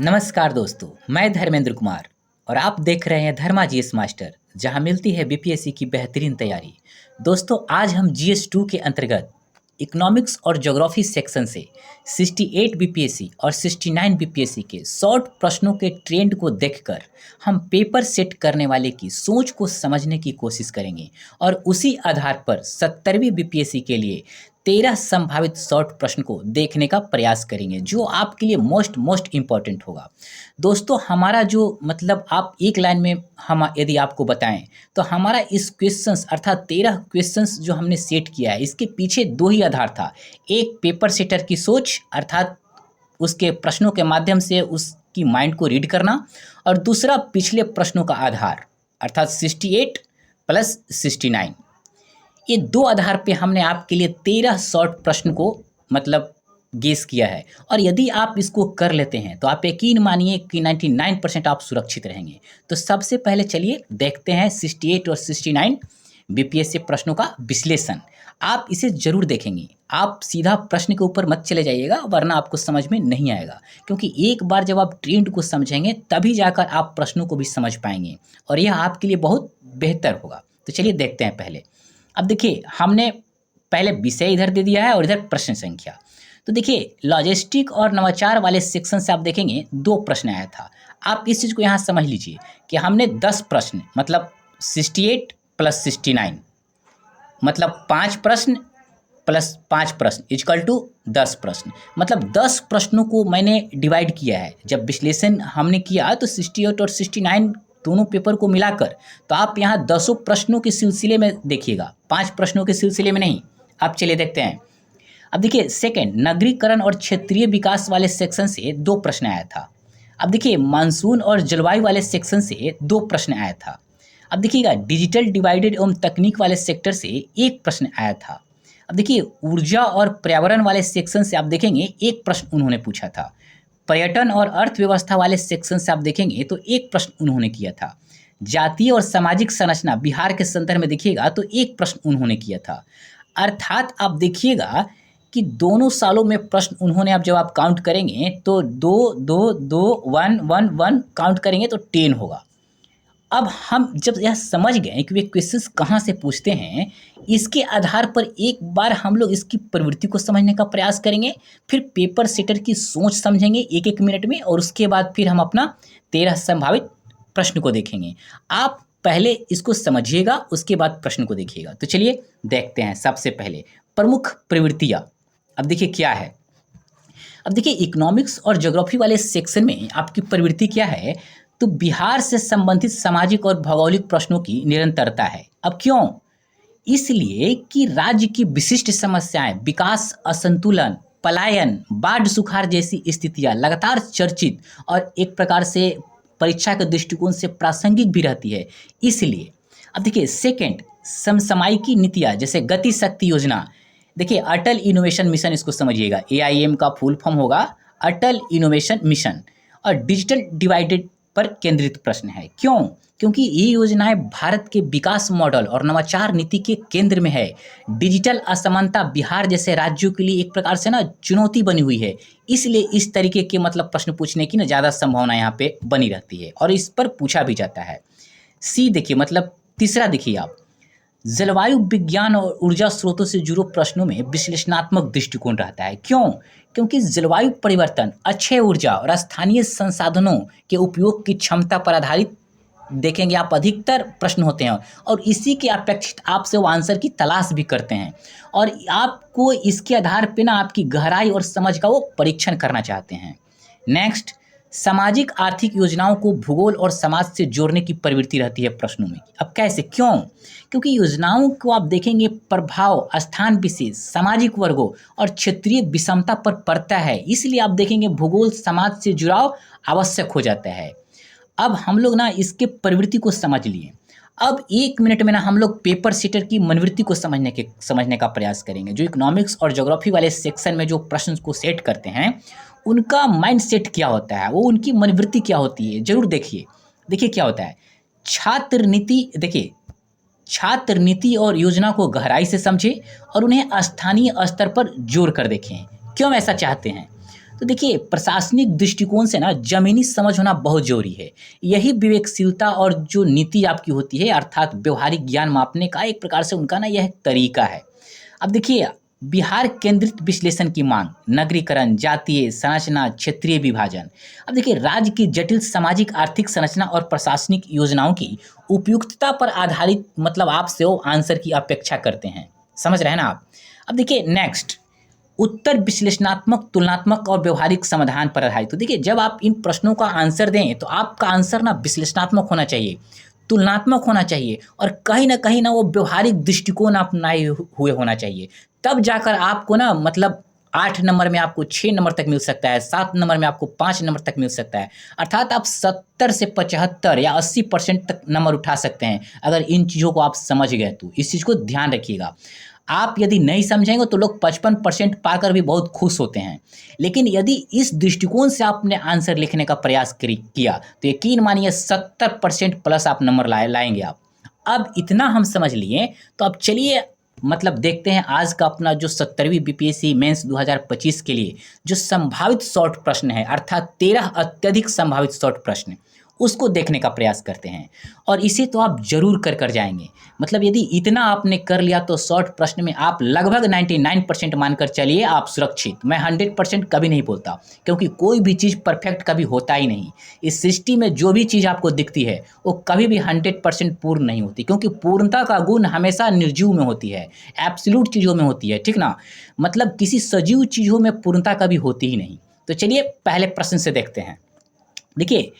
नमस्कार दोस्तों, मैं धर्मेंद्र कुमार और आप देख रहे हैं धर्मा जीएस मास्टर, जहां मिलती है बीपीएससी की बेहतरीन तैयारी। दोस्तों, आज हम जीएस 2 के अंतर्गत इकोनॉमिक्स और ज्योग्राफी सेक्शन से 68 बीपीएससी और 69 बीपीएससी के शॉर्ट प्रश्नों के ट्रेंड को देखकर हम पेपर सेट करने वाले की सोच को समझने की कोशिश करेंगे और उसी आधार पर 70वीं बीपीएससी के लिए 13 संभावित शॉर्ट प्रश्न को देखने का प्रयास करेंगे, जो आपके लिए मोस्ट मोस्ट इम्पॉर्टेंट होगा। दोस्तों, हमारा जो आप एक लाइन में हम यदि आपको बताएं तो हमारा इस क्वेश्चंस अर्थात 13 क्वेश्चंस जो हमने सेट किया है, इसके पीछे दो ही आधार था। एक पेपर सेटर की सोच अर्थात उसके प्रश्नों के माध्यम से उसकी माइंड को रीड करना, और दूसरा पिछले प्रश्नों का आधार अर्थात 68 प्लस 69। ये दो आधार पे हमने आपके लिए 13 शॉर्ट प्रश्न को गेस किया है, और यदि आप इसको कर लेते हैं तो आप यकीन मानिए कि 99% आप सुरक्षित रहेंगे। तो सबसे पहले चलिए देखते हैं 68 और 69 बीपीएससी प्रश्नों का विश्लेषण। आप इसे जरूर देखेंगे, आप सीधा प्रश्न के ऊपर मत चले जाइएगा, वरना आपको समझ में नहीं आएगा। क्योंकि एक बार जब आप ट्रेंड को समझेंगे तभी जाकर आप प्रश्नों को भी समझ पाएंगे, और यह आपके लिए बहुत बेहतर होगा। तो चलिए देखते हैं पहले। अब देखिए, हमने पहले विषय इधर दे दिया है और इधर प्रश्न संख्या। तो देखिए, लॉजिस्टिक और नवाचार वाले सेक्शन से आप देखेंगे 2 प्रश्न आया था। आप इस चीज़ को यहाँ समझ लीजिए कि हमने 10 प्रश्न 68 प्लस 69 5 प्रश्न प्लस 5 प्रश्न इक्वल टू 10 प्रश्न, 10 प्रश्नों को मैंने डिवाइड किया है। जब विश्लेषण हमने किया तो 68 और 69 दोनों पेपर को मिलाकर, तो आप यहाँ 10 प्रश्नों के सिलसिले में देखिएगा, 5 प्रश्नों के सिलसिले में नहीं। आप चलिए देखते हैं। अब देखिए, सेकंड नगरीकरण और क्षेत्रीय विकास वाले सेक्शन से 2 प्रश्न आया था। अब देखिए, मानसून और जलवायु वाले सेक्शन से 2 प्रश्न आया था। अब देखिएगा, डिजिटल डिवाइडेड एवं तकनीक वाले सेक्टर से 1 प्रश्न आया था। अब देखिए, ऊर्जा और पर्यावरण वाले सेक्शन से आप देखेंगे 1 प्रश्न उन्होंने पूछा था। पर्यटन और अर्थव्यवस्था वाले सेक्शन से आप देखेंगे तो 1 प्रश्न उन्होंने किया था। जातीय और सामाजिक संरचना बिहार के संदर्भ में देखिएगा तो 1 प्रश्न उन्होंने किया था। अर्थात आप देखिएगा कि दोनों सालों में प्रश्न उन्होंने, अब जब आप काउंट करेंगे तो 2 2 2 1 1 1 काउंट करेंगे तो 10 होगा। अब हम जब यह समझ गए कि वे क्वेश्चंस कहाँ से पूछते हैं, इसके आधार पर एक बार हम लोग इसकी प्रवृत्ति को समझने का प्रयास करेंगे, फिर पेपर सेटर की सोच समझेंगे एक एक मिनट में, और उसके बाद फिर हम अपना 13 संभावित प्रश्न को देखेंगे। आप पहले इसको समझिएगा, उसके बाद प्रश्न को देखिएगा। तो चलिए देखते हैं। सबसे पहले प्रमुख प्रवृत्तियाँ अब देखिए क्या है। अब देखिए, इकोनॉमिक्स और ज्योग्राफी वाले सेक्शन में आपकी प्रवृत्ति क्या है, तो बिहार से संबंधित सामाजिक और भौगोलिक प्रश्नों की निरंतरता है। अब क्यों? इसलिए कि राज्य की विशिष्ट समस्याएं, विकास असंतुलन, पलायन, बाढ़ सुखाड़ जैसी स्थितियां लगातार चर्चित और एक प्रकार से परीक्षा के दृष्टिकोण से प्रासंगिक भी रहती है, इसलिए। अब देखिए, सेकंड समसामयिकी नीतियाँ जैसे गति शक्ति योजना। देखिए, अटल इनोवेशन मिशन, इसको समझिएगा, AIM का फुल फॉर्म होगा अटल इनोवेशन मिशन, और डिजिटल डिवाइडेड पर केंद्रित प्रश्न है। क्यों? क्योंकि ये योजनाएं भारत के विकास मॉडल और नवाचार नीति के केंद्र में है। डिजिटल असमानता बिहार जैसे राज्यों के लिए एक प्रकार से चुनौती बनी हुई है, इसलिए इस तरीके के प्रश्न पूछने की ज़्यादा संभावना यहाँ पे बनी रहती है, और इस पर पूछा भी जाता है। सी देखिए, तीसरा देखिए आप, जलवायु विज्ञान और ऊर्जा स्रोतों से जुड़े प्रश्नों में विश्लेषणात्मक दृष्टिकोण रहता है। क्यों? क्योंकि जलवायु परिवर्तन, अक्षय ऊर्जा और स्थानीय संसाधनों के उपयोग की क्षमता पर आधारित देखेंगे आप अधिकतर प्रश्न होते हैं, और इसी के अपेक्षित आपसे वो आंसर की तलाश भी करते हैं, और आपको इसके आधार पे आपकी गहराई और समझ का वो परीक्षण करना चाहते हैं। नेक्स्ट, सामाजिक आर्थिक योजनाओं को भूगोल और समाज से जोड़ने की प्रवृत्ति रहती है प्रश्नों में। अब कैसे? क्यों? क्योंकि योजनाओं को आप देखेंगे प्रभाव स्थान विशेष, सामाजिक वर्गों और क्षेत्रीय विषमता पर पड़ता है, इसलिए आप देखेंगे भूगोल समाज से जुड़ाव आवश्यक हो जाता है। अब हम लोग इसके प्रवृत्ति को समझ लिए। अब 1 मिनट में हम लोग पेपर सेटर की मनोवृत्ति को समझने का प्रयास करेंगे। जो इकोनॉमिक्स और ज्योग्राफी वाले सेक्शन में जो प्रश्न को सेट करते हैं, उनका माइंड सेट क्या होता है, वो उनकी मनोवृत्ति क्या होती है, जरूर देखिए। देखिए क्या होता है, छात्र नीति। देखिए, छात्र नीति और योजना को गहराई से समझें और उन्हें स्थानीय स्तर पर जोड़ कर देखें। क्यों ऐसा चाहते हैं? तो देखिए प्रशासनिक दृष्टिकोण से ना ज़मीनी समझ होना बहुत ज़रूरी है। यही विवेकशीलता और जो नीति आपकी होती है अर्थात व्यावहारिक ज्ञान मापने का एक प्रकार से उनका ना यह एक तरीका है। अब देखिए बिहार केंद्रित विश्लेषण की मांग, नगरीकरण, जातीय संरचना, क्षेत्रीय विभाजन। अब देखिए राज्य की जटिल सामाजिक आर्थिक संरचना और प्रशासनिक योजनाओं की उपयुक्तता पर आधारित मतलब आपसे वो आंसर की अपेक्षा करते हैं। समझ रहे हैं ना आप? अब देखिए नेक्स्ट, उत्तर विश्लेषणात्मक, तुलनात्मक और व्यवहारिक समाधान पर आधारित। तो देखिए जब आप इन प्रश्नों का आंसर दें तो आपका आंसर ना विश्लेषणात्मक होना चाहिए, तुलनात्मक होना चाहिए और कहीं न कहीं ना वो व्यवहारिक दृष्टिकोण अपनाए हुए होना चाहिए। तब जाकर आपको ना मतलब 8 नंबर में आपको 6 नंबर तक मिल सकता है, 7 नंबर में आपको 5 नंबर तक मिल सकता है। अर्थात आप 70 से 75 या 80% तक नंबर उठा सकते हैं, अगर इन चीज़ों को आप समझ गए तो। इस चीज़ को ध्यान रखिएगा। आप यदि नहीं समझेंगे तो लोग 55% पाकर भी बहुत खुश होते हैं। लेकिन यदि इस दृष्टिकोण से आपने आंसर लिखने का प्रयास किया तो यकीन मानिए 70% प्लस आप नंबर लाएंगे आप। अब इतना हम समझ लिए तो अब चलिए मतलब देखते हैं आज का अपना जो 70वीं बीपीएससी मेंस 2025 के लिए जो संभावित शॉर्ट प्रश्न है अर्थात 13 अत्यधिक संभावित शॉर्ट प्रश्न, उसको देखने का प्रयास करते हैं। और इसे तो आप जरूर कर जाएंगे। मतलब यदि इतना आपने कर लिया तो शॉर्ट प्रश्न में आप लगभग 99% मानकर चलिए आप सुरक्षित। मैं 100% कभी नहीं बोलता, क्योंकि कोई भी चीज़ परफेक्ट कभी होता ही नहीं। इस सृष्टि में जो भी चीज़ आपको दिखती है वो कभी भी 100% पूर्ण नहीं होती, क्योंकि पूर्णता का गुण हमेशा निर्जीव में होती है, एब्सोल्यूट चीज़ों में होती है, ठीक ना। मतलब किसी सजीव चीज़ों में पूर्णता कभी होती ही नहीं। तो चलिए पहले प्रश्न से देखते हैं। देखिए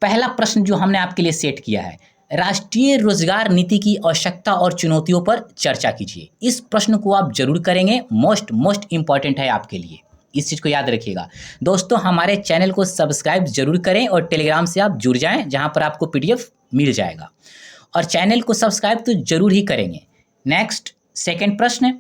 पहला प्रश्न जो हमने आपके लिए सेट किया है, राष्ट्रीय रोजगार नीति की आवश्यकता और चुनौतियों पर चर्चा कीजिए। इस प्रश्न को आप जरूर करेंगे, मोस्ट इंपॉर्टेंट है आपके लिए, इस चीज़ को याद रखिएगा। दोस्तों हमारे चैनल को सब्सक्राइब जरूर करें और टेलीग्राम से आप जुड़ जाएं, जहां पर आपको पीडीएफ मिल जाएगा। और चैनल को सब्सक्राइब तो जरूर ही करेंगे। नेक्स्ट सेकंड प्रश्न,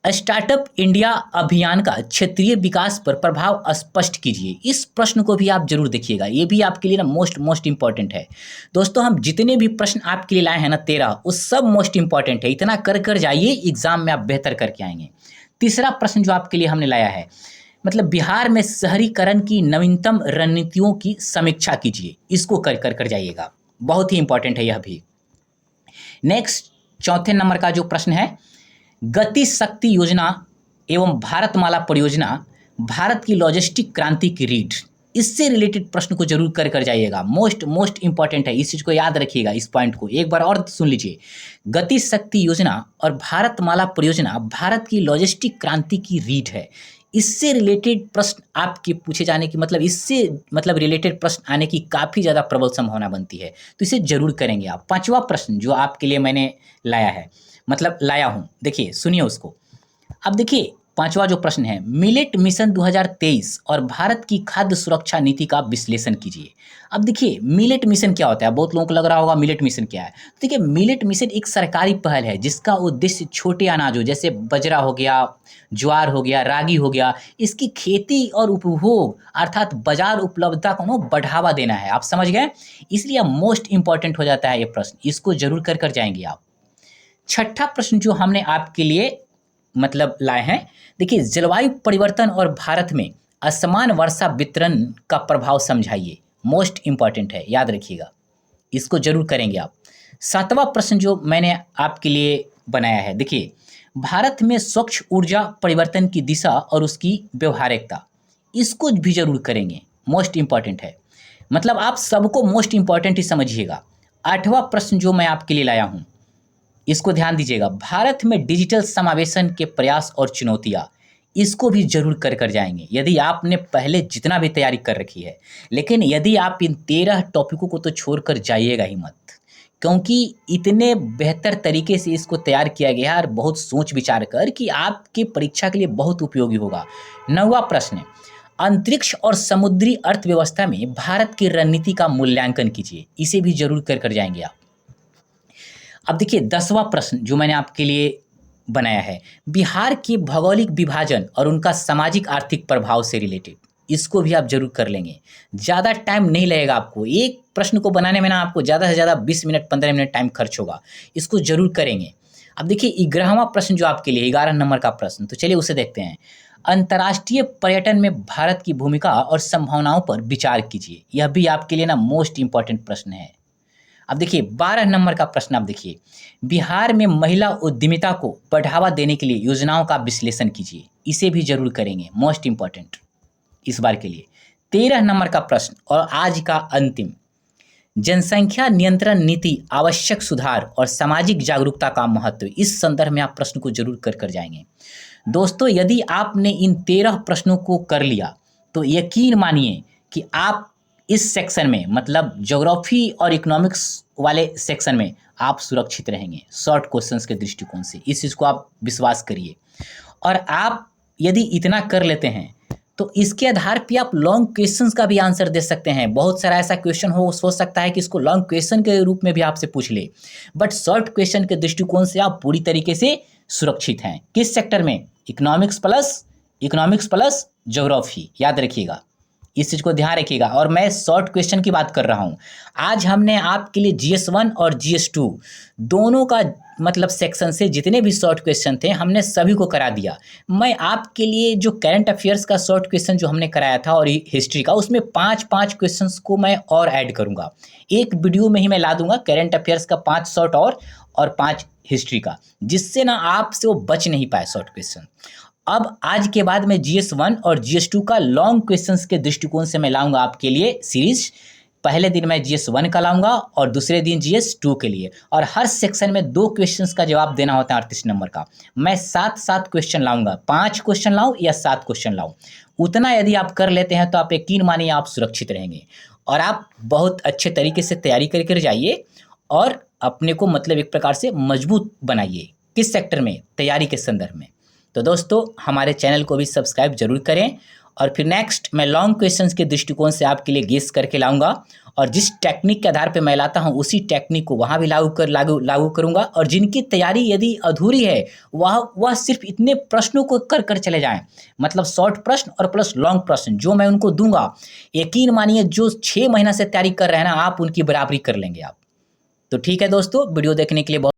स्टार्टअप इंडिया अभियान का क्षेत्रीय विकास पर प्रभाव स्पष्ट कीजिए। इस प्रश्न को भी आप जरूर देखिएगा, ये भी आपके लिए ना मोस्ट इंपॉर्टेंट है। दोस्तों हम जितने भी प्रश्न आपके लिए लाए हैं ना 13, वो सब मोस्ट इंपॉर्टेंट है। इतना कर जाइए, एग्जाम में आप बेहतर करके आएंगे। तीसरा प्रश्न जो आपके लिए हमने लाया है, मतलब बिहार में शहरीकरण की नवीनतम रणनीतियों की समीक्षा कीजिए। इसको कर जाइएगा, बहुत ही इंपॉर्टेंट है यह भी। नेक्स्ट चौथे नंबर का जो प्रश्न है, गति शक्ति योजना एवं भारतमाला परियोजना भारत की लॉजिस्टिक क्रांति की रीढ़, इससे रिलेटेड प्रश्न को जरूर कर जाइएगा। मोस्ट इंपॉर्टेंट है, इस चीज़ को याद रखिएगा। इस पॉइंट को एक बार और सुन लीजिए, गति शक्ति योजना और भारतमाला परियोजना भारत की लॉजिस्टिक क्रांति की रीढ़ है। इससे रिलेटेड प्रश्न आपके पूछे जाने की मतलब इससे मतलब रिलेटेड प्रश्न आने की काफ़ी ज़्यादा प्रबल संभावना बनती है, तो इसे जरूर करेंगे आप। पांचवा प्रश्न जो आपके लिए मैंने लाया है, मतलब लाया हूँ, देखिए सुनिए उसको। अब देखिए पांचवा जो प्रश्न है, मिलेट मिशन 2023 और भारत की खाद्य सुरक्षा नीति का विश्लेषण कीजिए। अब देखिए मिलेट मिशन क्या होता है, बहुत लोगों को लग रहा होगा मिलेट मिशन क्या है। तो देखिए मिलेट मिशन एक सरकारी पहल है जिसका उद्देश्य छोटे अनाजों जैसे बजरा हो गया, ज्वार हो गया, रागी हो गया, इसकी खेती और उपभोग अर्थात बाजार उपलब्धता को बढ़ावा देना है। आप समझ गए, इसलिए मोस्ट इंपॉर्टेंट हो जाता है ये प्रश्न, इसको जरूर कर जाएंगे आप। छठा प्रश्न जो हमने आपके लिए मतलब लाए हैं, देखिए जलवायु परिवर्तन और भारत में असमान वर्षा वितरण का प्रभाव समझाइए। मोस्ट इंपॉर्टेंट है, याद रखिएगा, इसको जरूर करेंगे आप। सातवां प्रश्न जो मैंने आपके लिए बनाया है, देखिए भारत में स्वच्छ ऊर्जा परिवर्तन की दिशा और उसकी व्यवहारिकता, इसको भी जरूर करेंगे, मोस्ट इंपॉर्टेंट है। मतलब आप सबको मोस्ट इंपॉर्टेंट ही समझिएगा। आठवां प्रश्न जो मैं आपके लिए लाया हूँ, इसको ध्यान दीजिएगा, भारत में डिजिटल समावेशन के प्रयास और चुनौतियाँ, इसको भी जरूर कर जाएंगे यदि आपने पहले जितना भी तैयारी कर रखी है। लेकिन यदि आप इन 13 टॉपिकों को तो छोड़ कर जाइएगा ही मत, क्योंकि इतने बेहतर तरीके से इसको तैयार किया गया है और बहुत सोच विचार कर कि आपकी परीक्षा के लिए बहुत उपयोगी होगा। 9वां प्रश्न, अंतरिक्ष और समुद्री अर्थव्यवस्था में भारत की रणनीति का मूल्यांकन कीजिए। इसे भी जरूर कर जाएंगे आप। अब देखिए 10वां प्रश्न जो मैंने आपके लिए बनाया है, बिहार के भौगोलिक विभाजन और उनका सामाजिक आर्थिक प्रभाव से रिलेटेड, इसको भी आप जरूर कर लेंगे। ज़्यादा टाइम नहीं लगेगा आपको, एक प्रश्न को बनाने में ना आपको ज़्यादा से ज़्यादा 20 मिनट 15 मिनट टाइम खर्च होगा, इसको जरूर करेंगे। अब देखिए 11वां प्रश्न जो आपके लिए 11 नंबर का प्रश्न, तो चलिए उसे देखते हैं। अंतर्राष्ट्रीय पर्यटन में भारत की भूमिका और संभावनाओं पर विचार कीजिए। यह भी आपके लिए ना मोस्ट इंपॉर्टेंट प्रश्न है। अब देखिए 12 नंबर का प्रश्न आप देखिए, बिहार में महिला उद्यमिता को बढ़ावा देने के लिए योजनाओं का विश्लेषण कीजिए। इसे भी जरूर करेंगे, मोस्ट इंपॉर्टेंट इस बार के लिए। 13 नंबर का प्रश्न और आज का अंतिम, जनसंख्या नियंत्रण नीति, आवश्यक सुधार और सामाजिक जागरूकता का महत्व। इस संदर्भ में आप प्रश्न को जरूर कर जाएंगे। दोस्तों यदि आपने इन 13 प्रश्नों को कर लिया तो यकीन मानिए कि आप इस सेक्शन में, मतलब ज्योग्राफी और इकोनॉमिक्स वाले सेक्शन में आप सुरक्षित रहेंगे शॉर्ट क्वेश्चंस के दृष्टिकोण से। इस चीज़ को आप विश्वास करिए। और आप यदि इतना कर लेते हैं तो इसके आधार पे आप लॉन्ग क्वेश्चंस का भी आंसर दे सकते हैं। बहुत सारा ऐसा क्वेश्चन हो सकता है कि इसको लॉन्ग क्वेश्चन के रूप में भी आपसे पूछ ले, बट शॉर्ट क्वेश्चन के दृष्टिकोण से आप पूरी तरीके से सुरक्षित हैं। किस सेक्टर में? इकोनॉमिक्स प्लस ज्योग्राफी, याद रखिएगा, इस चीज़ को ध्यान रखिएगा। और मैं शॉर्ट क्वेश्चन की बात कर रहा हूँ। आज हमने आपके लिए GS1 और GS2 दोनों का मतलब सेक्शन से जितने भी शॉर्ट क्वेश्चन थे हमने सभी को करा दिया। मैं आपके लिए जो करंट अफेयर्स का शॉर्ट क्वेश्चन जो हमने कराया था और हिस्ट्री का, उसमें 5-5 क्वेश्चंस को मैं और ऐड करूँगा। एक वीडियो में ही मैं ला दूंगा करंट अफेयर्स का 5 शॉर्ट और 5 हिस्ट्री का, जिससे ना आपसे वो बच नहीं पाए शॉर्ट क्वेश्चन। अब आज के बाद मैं GS1 और GS2 का लॉन्ग क्वेश्चंस के दृष्टिकोण से मैं लाऊंगा आपके लिए सीरीज। पहले दिन मैं GS1 का लाऊंगा और दूसरे दिन GS2 के लिए। और हर सेक्शन में 2 क्वेश्चंस का जवाब देना होता है 38 नंबर का। मैं 7-7 क्वेश्चन लाऊंगा, 5 क्वेश्चन लाऊं या 7 क्वेश्चन लाऊं, उतना यदि आप कर लेते हैं तो आप यकीन मानिए आप सुरक्षित रहेंगे। और आप बहुत अच्छे तरीके से तैयारी करके जाइए और अपने को मतलब एक प्रकार से मजबूत बनाइए। किस सेक्टर में? तैयारी के संदर्भ में। तो दोस्तों हमारे चैनल को भी सब्सक्राइब जरूर करें। और फिर नेक्स्ट मैं लॉन्ग क्वेश्चंस के दृष्टिकोण से आपके लिए गेस करके लाऊंगा, और जिस टेक्निक के आधार पे मैं लाता हूं उसी टेक्निक को वहां भी लागू करूंगा। और जिनकी तैयारी यदि अधूरी है वह सिर्फ इतने प्रश्नों को कर चले जाएं, मतलब शॉर्ट प्रश्न और प्लस लॉन्ग प्रश्न जो मैं उनको दूंगा, यकीन मानिए जो 6 महीना से तैयारी कर रहे हैं ना, आप उनकी बराबरी कर लेंगे आप। तो ठीक है दोस्तों, वीडियो देखने के लिए बहुत